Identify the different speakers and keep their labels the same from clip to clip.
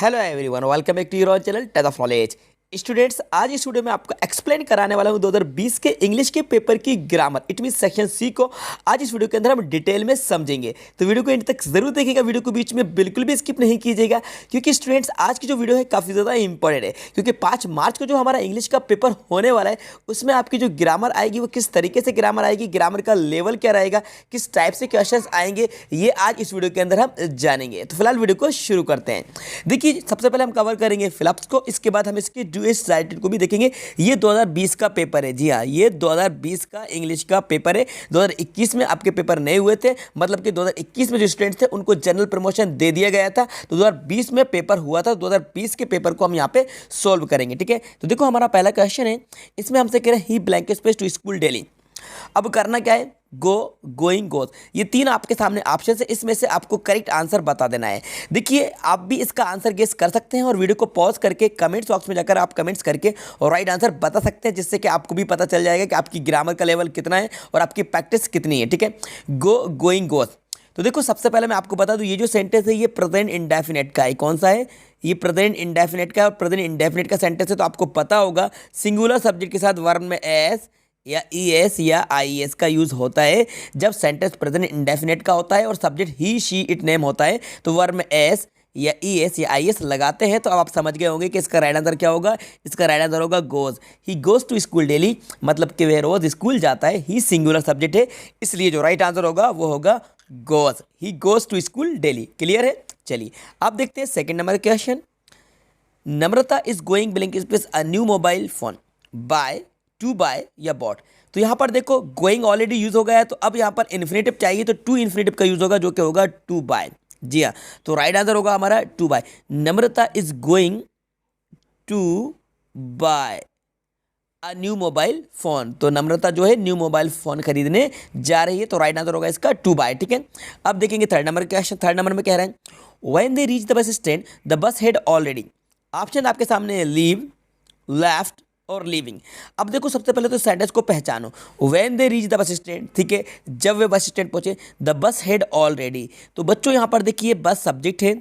Speaker 1: Hello everyone, welcome back to your channel touch of knowledge. Students, आज इस video में आपको एक्सप्लेन कराने वाला हूं 2020 के इंग्लिश के पेपर की grammar, it mean section C को आज इस वीडियो के अंदर हम डिटेल में समझेंगे। तो वीडियो को एंड तक जरूर देखिएगा, वीडियो को बीच में बिल्कुल भी स्किप नहीं कीजिएगा, क्योंकि स्टूडेंट्स आज की जो वीडियो है काफ़ी ज़्यादा इंपॉर्टेंट है, क्योंकि 5 मार्च को जो हमारा इंग्लिश का पेपर होने वाला है उसमें आपकी जो ग्रामर आएगी वो किस तरीके से ग्रामर आएगी, ग्रामर का लेवल क्या रहेगा, किस टाइप से क्वेश्चन आएंगे, ये आज इस वीडियो के अंदर हम जानेंगे। तो फिलहाल वीडियो को शुरू करते हैं। देखिए, सबसे पहले हम कवर करेंगे फिलअप्स को, इसके बाद हम इसके ड्यूएस राइटेड को भी देखेंगे। ये 2020 का पेपर है, जी हाँ, ये 2020 का इंग्लिश का पेपर है। 2021 में आपके पेपर नहीं हुए थे, मतलब कि 2021 में जो स्टूडेंट्स थे उनको जनरल प्रमोशन दे दिया गया था, तो 2020 में पेपर हुआ था। 2020 के पेपर को हम यहाँ पे सोल्व करेंगे, ठीक है। तो देखो, हमारा पहला क्वेश्चन है, इसमें हमसे कह रहे हैं he blank space to school daily. अब करना क्या है, गो, गोइंग, गोज, ये 3 आपके सामने ऑप्शन है, इसमें से आपको करेक्ट आंसर बता देना है। देखिए, आप भी इसका आंसर गेस कर सकते हैं और वीडियो को पॉज करके कमेंट्स बॉक्स में जाकर आप कमेंट्स करके और राइट आंसर बता सकते हैं, जिससे कि आपको भी पता चल जाएगा कि आपकी ग्रामर का लेवल कितना है और आपकी प्रैक्टिस कितनी है, ठीक है। गो, गोइंग, गोज। तो देखो, सबसे पहले मैं आपको बता दूं, ये जो सेंटेंस है ये प्रेजेंट इंडेफिनिट का है। कौन सा है? ये प्रेजेंट इंडेफिनिट का है, और प्रेजेंट इंडेफिनिट का सेंटेंस है तो आपको पता होगा सिंगुलर सब्जेक्ट के साथ वर्ब में एस या ईएस या आईएस का यूज होता है। जब सेंटेंस प्रेजेंट इंडेफिनिट का होता है और subject he, she, it name होता है तो वर्ब में एस या ईएस या आईएस लगाते हैं। तो अब आप समझ गए होंगे कि इसका राइट आंसर क्या होगा। इसका राइट आंसर होगा goes. He goes to school daily, मतलब कि वह रोज स्कूल जाता है। ही सिंगुलर सब्जेक्ट है, इसलिए जो राइट आंसर होगा वो होगा goes. He goes to school daily. Clear है? चलिए अब देखते हैं second number question. Namrata is going blank space a new mobile phone buy, to buy या बॉट। तो यहाँ पर देखो, गोइंग ऑलरेडी यूज हो गया है, तो अब यहाँ पर इन्फिनेटिव चाहिए, तो टू इन्फिनेटिव का यूज होगा, जो कि होगा टू बाय। जी हाँ, तो राइट आंसर होगा हमारा to buy. Namrata is going to buy a new mobile phone, तो नम्रता जो है न्यू मोबाइल फोन खरीदने जा रही है, तो राइट आंसर होगा इसका टू बाय, ठीक है। अब देखेंगे third number question. Third number में कह रहे हैं when they reach the bus stand the bus had already. Option आपके सामने है लीव, लेफ्ट और लीविंग। अब देखो, सबसे पहले तो सेंटेंस को पहचानो। When they reach the bus stand, ठीक है, जब वे बस स्टैंड पहुंचे। द बस हैड ऑलरेडी, तो बच्चों यहाँ पर देखिए बस सब्जेक्ट है,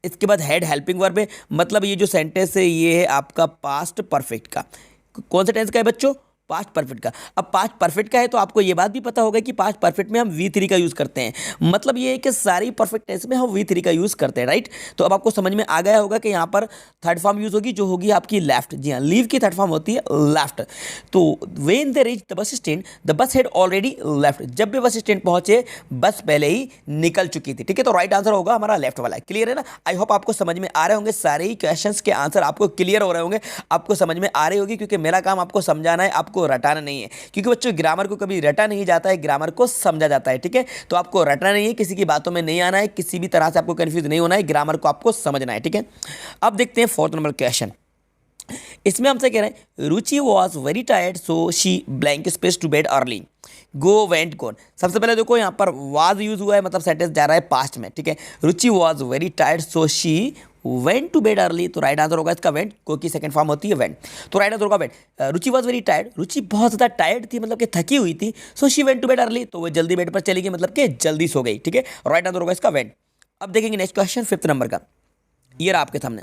Speaker 1: इसके बाद हैड हेल्पिंग वर्ब है, मतलब ये जो सेंटेंस है ये है आपका पास्ट परफेक्ट का। कौन सा टेंस का है बच्चों? पास्ट परफेक्ट का। अब पास्ट परफेक्ट का है तो आपको ये बात भी पता होगा कि पास्ट परफेक्ट में हम V3 का यूज़ करते हैं, मतलब ये है कि सारी परफेक्ट टेंस में हम V3 का यूज़ करते हैं, राइट। तो अब आपको समझ में आ गया होगा कि यहाँ पर थर्ड फॉर्म यूज़ होगी, जो होगी आपकी लेफ्ट। जी हाँ, लीव की थर्ड फॉर्म होती है लेफ्ट। तो when they reach the bus stand the bus had already left, जब भी बस स्टैंड पहुंचे बस पहले ही निकल चुकी थी, ठीक है। तो राइट आंसर होगा हमारा लेफ्ट वाला। क्लियर है ना? आई होप आपको समझ में आ रहे होंगे, सारे ही क्वेश्चंस के आंसर आपको क्लियर हो रहे होंगे, आपको समझ में आ रही होगी, क्योंकि मेरा काम आपको समझाना है, आपको रटाना नहीं है, क्योंकि बच्चों ग्रामर को कभी रटा नहीं जाता है, ग्रामर को समझा जाता है, ठीक है। तो आपको रटना नहीं है, किसी की बातों में नहीं आना है, किसी भी तरह से आपको कंफ्यूज नहीं होना है, ग्रामर को आपको समझना है, ठीक है। अब देखते हैं फोर्थ नंबर क्वेश्चन। इसमें हमसे कह रहे हैं Ruchi was very tired so she blank space to bed early, go, went, gone. सबसे पहले देखो, यहाँ पर वाज यूज हुआ है, मतलब सेंटेंस जा रहा है पास्ट में, ठीक है। Ruchi was very tired so she went to bed early, तो राइट आंसर होगा इसका वेंट, क्योंकि सेकंड फॉर्म होती है वेंट, तो राइट आंसर होगा went. Ruchi was very tired, Ruchi बहुत ज़्यादा टायर्ड थी, मतलब कि थकी हुई थी, so she went to bed early, तो वो जल्दी बेड पर चली गई, मतलब कि जल्दी सो गई, ठीक है। राइट आंसर होगा इसका वेंट। अब देखेंगे नेक्स्ट क्वेश्चन, फिफ्थ नंबर का। ये रहा आपके सामने,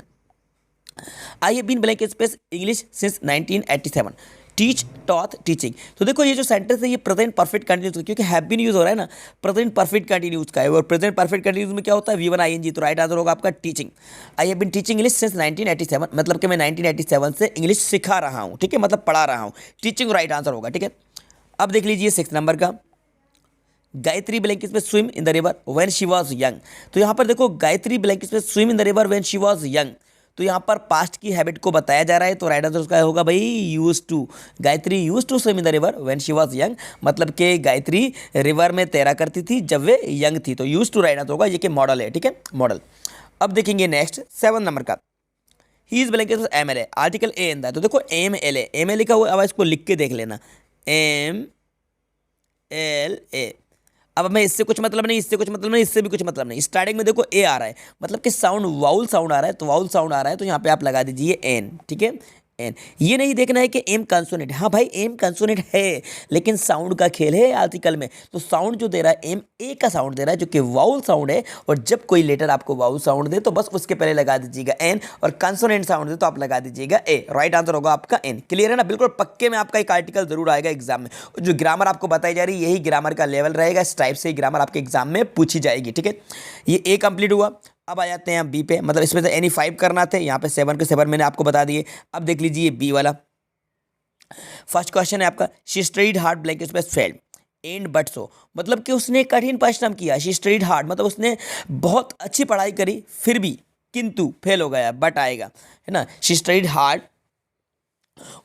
Speaker 1: I have been blank space English since 1987, teach, taught, teaching. तो देखो, ये जो सेंटेंस है ये प्रेजेंट परफेक्ट कंटिन्यूस, क्योंकि हैव बीन यूज हो रहा है ना, प्रेजेंट परफेक्ट कंटिन्यूस का है, और प्रेजेंट परफेक्ट कंटिन्यूस में क्या होता है? V1 ING, तो राइट आंसर होगा आपका teaching. I have been teaching English since 1987, मतलब कि मैं 1987 से इंग्लिश सिखा रहा हूँ, ठीक है, मतलब पढ़ा रहा हूँ। टीचिंग राइट आंसर होगा, ठीक है। अब देख लीजिए सिक्स नंबर का। Gayatri blank space swim in the river when she was young. तो यहाँ पर देखो, Gayatri blank space swim in the river when she was young, तो यहाँ पर पास्ट की हैबिट को बताया जा रहा है, तो राइट आंसर उसका होगा भाई use to. Gayatri use to swim in the river when she was young, मतलब कि गायत्री रिवर में तैरा करती थी जब वे यंग थी, तो यूज टू राइट आंसर होगा, ये कि मॉडल है, ठीक है, मॉडल। अब देखेंगे नेक्स्ट 7 नंबर का। He is blank space MLA, article a in the, तो देखो MLA लिखा हुआ, अब इसको लिख के देख लेना, MLA। अब मैं इससे कुछ मतलब नहीं, इससे कुछ मतलब नहीं, इससे भी कुछ मतलब नहीं। स्टार्टिंग में देखो ए आ रहा है, मतलब कि साउंड वाउल साउंड आ रहा है, तो वाउल साउंड आ रहा है, तो यहाँ पे आप लगा दीजिए एन, ठीक है, एन। ये नहीं देखना है कि एम कंसोनेंट, हाँ भाई एम कंसोनेंट है, लेकिन साउंड का खेल है आर्टिकल में। तो साउंड जो दे रहा है एम ए का साउंड दे रहा है जो कि वाउल साउंड है, और जब कोई लेटर आपको वाउल साउंड दे तो बस उसके पहले लगा दीजिएगा एन, और कंसोनेंट साउंड दे तो आप लगा दीजिएगा ए। राइट आंसर होगा आपका एन। क्लियर है ना? बिल्कुल पक्के में आपका एक आर्टिकल जरूर आएगा एग्जाम में। जो ग्रामर आपको बताई जा रही है यही ग्रामर का लेवल रहेगा, इस टाइप से ग्रामर आपके एग्जाम में पूछी जाएगी। ठीक है, ये ए कंप्लीट हुआ। अब आ जाते हैं बी पे, मतलब इसमें से एनी 5 करना थे, यहाँ पे 7 के 7 मैंने आपको बता दिए। अब देख लीजिए बी वाला। फर्स्ट क्वेश्चन है आपका, she studied hard blank space failed and but so, मतलब कि उसने कठिन परिश्रम किया। शी स्टडीड हार्ड मतलब उसने बहुत अच्छी पढ़ाई करी फिर भी, किंतु फेल हो गया, बट आएगा, है ना। शी स्टडीड हार्ड,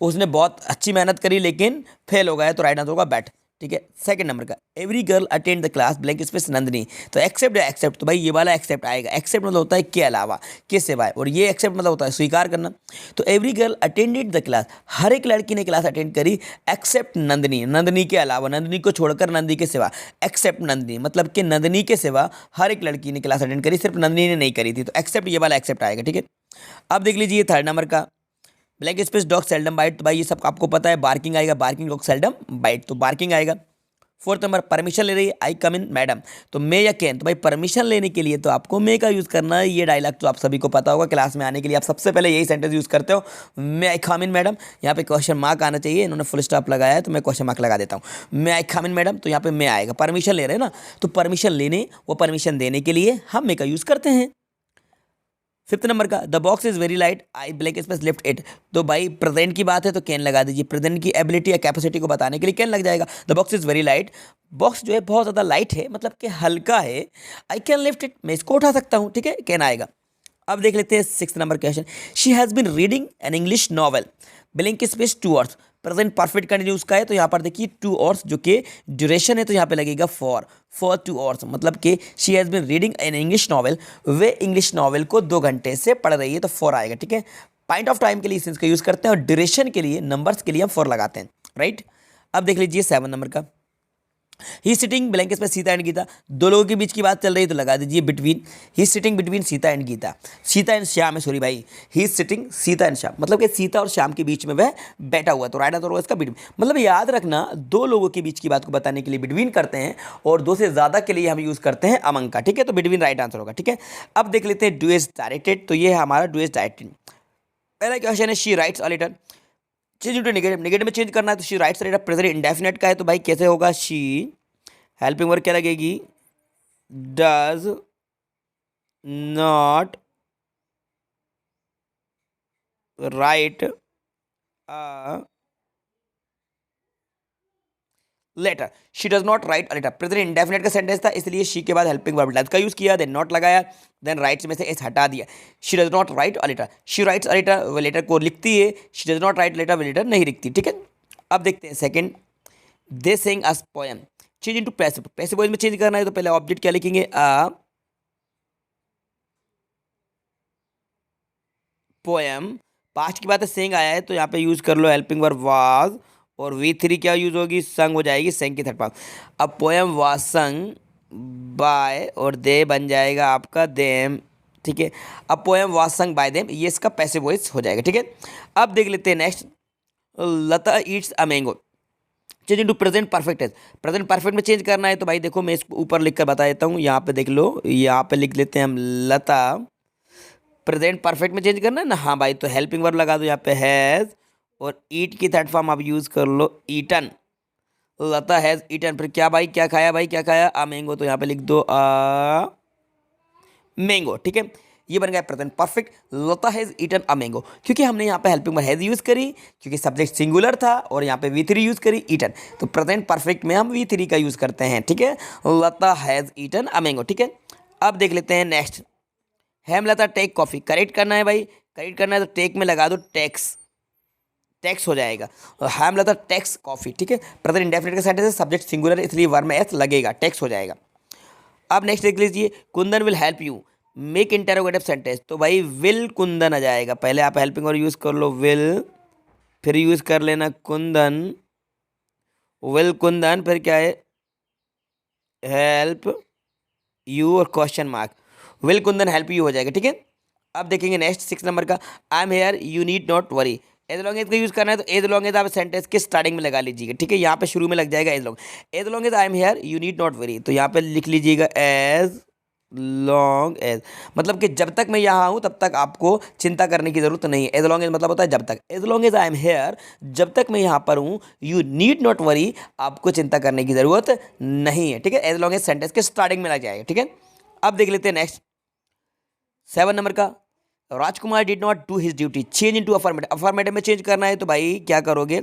Speaker 1: उसने बहुत अच्छी मेहनत करी लेकिन फेल हो गया, तो राइट आंसर होगा बैट। ठीक है, सेकंड नंबर का, every girl attend the class blank space Nandini, तो एक्सेप्ट या एक्सेप्ट, तो भाई ये वाला एक्सेप्ट आएगा। एक्सेप्ट मतलब होता है के अलावा, के सिवाय, और ये एक्सेप्ट मतलब होता है स्वीकार करना। तो every girl attended the class, हर एक लड़की ने क्लास अटेंड करी, एक्सेप्ट नंदिनी, नंदिनी के अलावा, नंदिनी को छोड़कर, नंदी के सिवा। एक्सेप्ट नंदिनी मतलब कि नंदिनी के सिवा हर एक लड़की ने क्लास अटेंड करी, सिर्फ नंदिनी ने नहीं करी थी, तो एक्सेप्ट, ये वाला एक्सेप्ट आएगा। ठीक है, अब देख लीजिए थर्ड नंबर का, blank space dog seldom bite, तो भाई ये सब आपको पता है, बार्किंग आएगा, बार्किंग डॉग सेल्डम बाइट, तो बार्किंग आएगा। फोर्थ नंबर, परमिशन ले रही है, आई कम इन मैडम, तो मे या कैन, तो भाई परमिशन लेने के लिए तो आपको मे का यूज़ करना है। ये डायलॉग तो आप सभी को पता होगा, क्लास में आने के लिए आप सबसे पहले यही सेंटेंस यूज़ करते हो, मे आई कम इन मैडम। यहाँ पे क्वेश्चन मार्क आना चाहिए, इन्होंने फुल स्टॉप लगाया है तो मैं क्वेश्चन मार्क लगा देता हूँ। मे आई कम इन मैडम, तो यहाँ पे मे आएगा, परमिशन ले रहे हैं ना, तो परमिशन लेने वो परमिशन देने के लिए हम मे का यूज़ करते हैं। फिफ्थ नंबर का, the box is very light, I blank space lift it, तो भाई प्रेजेंट की बात है तो कैन लगा दीजिए, प्रेजेंट की एबिलिटी या कैपेसिटी को बताने के लिए कैन लग जाएगा। The box is very light, box जो है बहुत ज़्यादा लाइट है, मतलब कि हल्का है, आई कैन लिफ्ट इट, मैं इसको उठा सकता हूँ। ठीक है, कैन आएगा। अब देख लेते हैं six number question, she has been reading an English novel, blank space two hours, present perfect continuous का है, तो यहाँ पर देखिए 2 आवर्स जो कि ड्यूरेशन है, तो यहाँ पे लगेगा फॉर 2 आवर्स, मतलब कि she has been reading an English novel, way English novel को 2 घंटे से पढ़ रही है, तो फॉर आएगा। ठीक है, पॉइंट ऑफ टाइम के लिए सिंस का यूज़ करते हैं, और ड्यूरेशन के लिए, नंबर्स के लिए हम फॉर लगाते हैं। राइट, अब देख लीजिए 7 नंबर का, he sitting blank space Sita and Gita, दो लोगों के बीच की बात चल रही है तो लगा दीजिए between, he sitting between Sita and Gita, Sita and Shyam है, सॉरी भाई, he sitting Sita and Shyam, मतलब कि सीता और श्याम के बीच में वह बैठा हुआ है, तो राइट आंसर होगा इसका बिटवीन। मतलब याद रखना, दो लोगों के बीच की बात को बताने के लिए बिटवीन करते हैं, और दो से ज़्यादा के लिए हम यूज़ करते हैं अमंग का। ठीक है, तो बिटवीन राइट आंसर होगा। ठीक है, अब देख लेते हैं डू इज डायरेक्टेड, तो ये है हमारा डू इज डायरेक्टेड। पहला क्वेश्चन है, she writes a letter, change to negative, negative में चेंज करना है, तो she writes a letter, present indefinite का है, तो भाई कैसे होगा, शी, हेल्पिंग वर्ब क्या लगेगी, does not write a letter, she does not write a letter, present indefinite का सेंटेंस था, इसलिए शी के बाद हेल्पिंग वर्ब डज का यूज किया, देन नॉट लगाया, देन राइट्स में से एस हटा दिया। She does not write a letter, she writes a letter, वो लेटर को लिखती है, she does not write letter, वो लेटर नहीं लिखती। ठीक है, अब देखते हैं सेकंड, दे sing us poem, change into passive, passive voice में चेंज करना है, तो पहले ऑब्जेक्ट क्या लिखेंगे, अ पोएम, पास्ट की बात है, सेंग आया है, तो यहाँ पे यूज कर लो हेल्पिंग वर्ब वाज, और V3 क्या यूज होगी, संग हो जाएगी, सेंग की थर्ड पार्ट। अब पोएम वाज संग बाय, और दे बन जाएगा आपका देम। ठीक है, अब poem was sung by them, ये इसका पैसिव वॉइस हो जाएगा। ठीक है, अब देख लेते हैं next, Lata Yeats a mango, change into present perfect है, प्रेजेंट परफेक्ट में चेंज करना है, तो भाई देखो मैं इसको ऊपर लिख कर बता देता हूँ, यहाँ पे देख लो, यहाँ पे लिख लेते हैं हम, लता, प्रेजेंट परफेक्ट में चेंज करना है ना, हाँ भाई, तो हेल्पिंग वर्ब लगा दो यहाँ पे हैज़, और ईट की थर्ड फॉर्म आप यूज़ कर लो ईटन, लता हैज़ ईटन, फिर क्या भाई, क्या खाया भाई, क्या खाया, आ मैंगो, तो यहाँ पे लिख दो आ मैंगो। ठीक है, ये बन गया present perfect, Lata has eaten a mango, क्योंकि हमने यहाँ पे हेल्पिंग वर्ब हैज़ यूज़ करी, क्योंकि सब्जेक्ट सिंगुलर था, और यहाँ पे V3 यूज़ करी ईटन, तो प्रेजेंट परफेक्ट में हम V3 का यूज़ करते हैं। ठीक है, Lata has eaten a mango. ठीक है, अब देख लेते हैं next, Hemlata take coffee, correct करना है भाई, करेक्ट करना है, तो टेक में लगा दो टैक्स, टैक्स हो जाएगा, और हेमलता टैक्स कॉफ़ी। ठीक है, प्रेजेंट इंडेफिनिट का सेंटेंस है, सब्जेक्ट सिंगुलर, इसलिए वर्ब में एस लगेगा, टैक्स हो जाएगा। अब नेक्स्ट देख लीजिए, Kundan will help you make interrogative sentence, तो भाई विल कुंदन आ जाएगा, पहले आप हेल्पिंग और यूज़ कर लो विल, फिर यूज़ कर लेना कुंदन, विल कुंदन, फिर क्या है, हेल्प यू और question mark, will Kundan help you हो जाएगा। ठीक है, अब देखेंगे नेक्स्ट 6 नंबर का, I am here you need not worry, as long as का यूज़ करना है तो एज लॉन्ग एज आप सेंटेंस के स्टार्टिंग में लगा लीजिएगा, ठीक है। यहाँ पे शुरू में लग जाएगा as long as I am here you need not worry, तो यहाँ पे लिख लीजिएगा एज लॉन्ग एज, मतलब कि जब तक मैं यहाँ हूँ तब तक आपको चिंता करने की जरूरत नहीं है। एज लॉन्ग एज मतलब होता है जब तक। As long as I am here, जब तक मैं यहाँ पर हूँ, यू नीड नॉट वरी, आपको चिंता करने की जरूरत नहीं है, ठीक है। एज लॉन्ग एज सेंटेंस के स्टार्टिंग में लग जाएगा, ठीक है। अब देख लेते हैं नेक्स्ट 7 नंबर का, Rajkumar did not do his duty change into affirmative. Affirmative में चेंज करना है तो भाई क्या करोगे,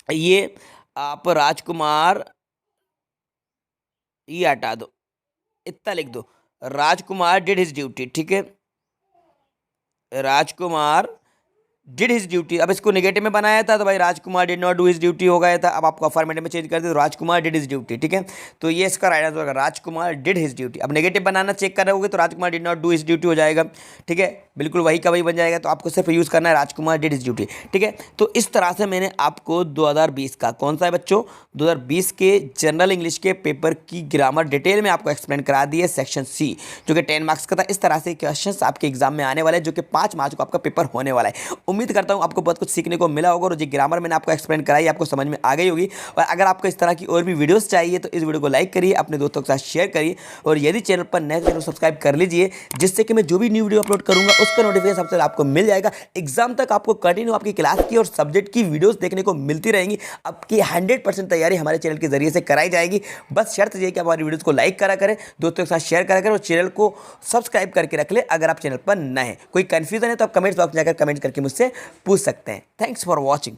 Speaker 1: ये आप राजकुमार ये हटा दो, इतना लिख दो, राजकुमार डिड हिज ड्यूटी, ठीक है। राजकुमार डिड हिज ड्यूटी, अब इसको नेगेटिव में बनाया था तो भाई Rajkumar did not do his duty हो गया था। अब आपको अफर्मेटिव में चेंज कर दे तो राजकुमार डिड हिज ड्यूटी, ठीक है। तो ये इसका राइट आंसर होगा, राजकुमार डिड हिज ड्यूटी। अब नेगेटिव बनाना चेक कर रहे होगे तो Rajkumar did not do his duty हो जाएगा, ठीक है। बिल्कुल वही का वही बन जाएगा, तो आपको सिर्फ यूज़ करना है राजकुमार डिड हिज ड्यूटी, ठीक है। तो इस तरह से मैंने आपको 2020 का कौन सा है बच्चों, 2020 के जनरल इंग्लिश के पेपर की ग्रामर डिटेल में आपको एक्सप्लेन करा दी है, सेक्शन सी, जो कि 10 मार्क्स का था। इस तरह से क्वेश्चन आपके एग्जाम में आने वाले हैं, जो कि 5 मार्च को आपका पेपर होने वाला है। उम्मीद करता हूँ आपको बहुत कुछ सीखने को मिला होगा और जो ग्रामर मैंने आपको एक्सप्लेन कराई आपको समझ में आ गई होगी। और अगर आपको इस तरह की और भी वीडियोस चाहिए तो इस वीडियो को लाइक करिए, अपने दोस्तों के साथ शेयर करिए, और यदि चैनल पर नए चैनल सब्सक्राइब कर लीजिए, जिससे कि मैं जो भी न्यू वीडियो अपलोड करूंगा उसका नोटिफिकेशन सबसे पहले आपको मिल जाएगा। एग्जाम तक आपको कंटिन्यू आपकी क्लास की और सब्जेक्ट की वीडियोस देखने को मिलती रहेंगी। आपकी 100% तैयारी हमारे चैनल के जरिए से कराई जाएगी। बस शर्त ये कि आप हमारी वीडियोस को लाइक करा करें, दोस्तों के साथ शेयर करा करें और चैनल को सब्सक्राइब करके रख ले। अगर आप चैनल पर नए हैं, कोई कंफ्यूजन है तो आप कमेंट्स बॉक्स में जाकर कमेंट करके मुझसे पूछ सकते हैं। Thanks for watching.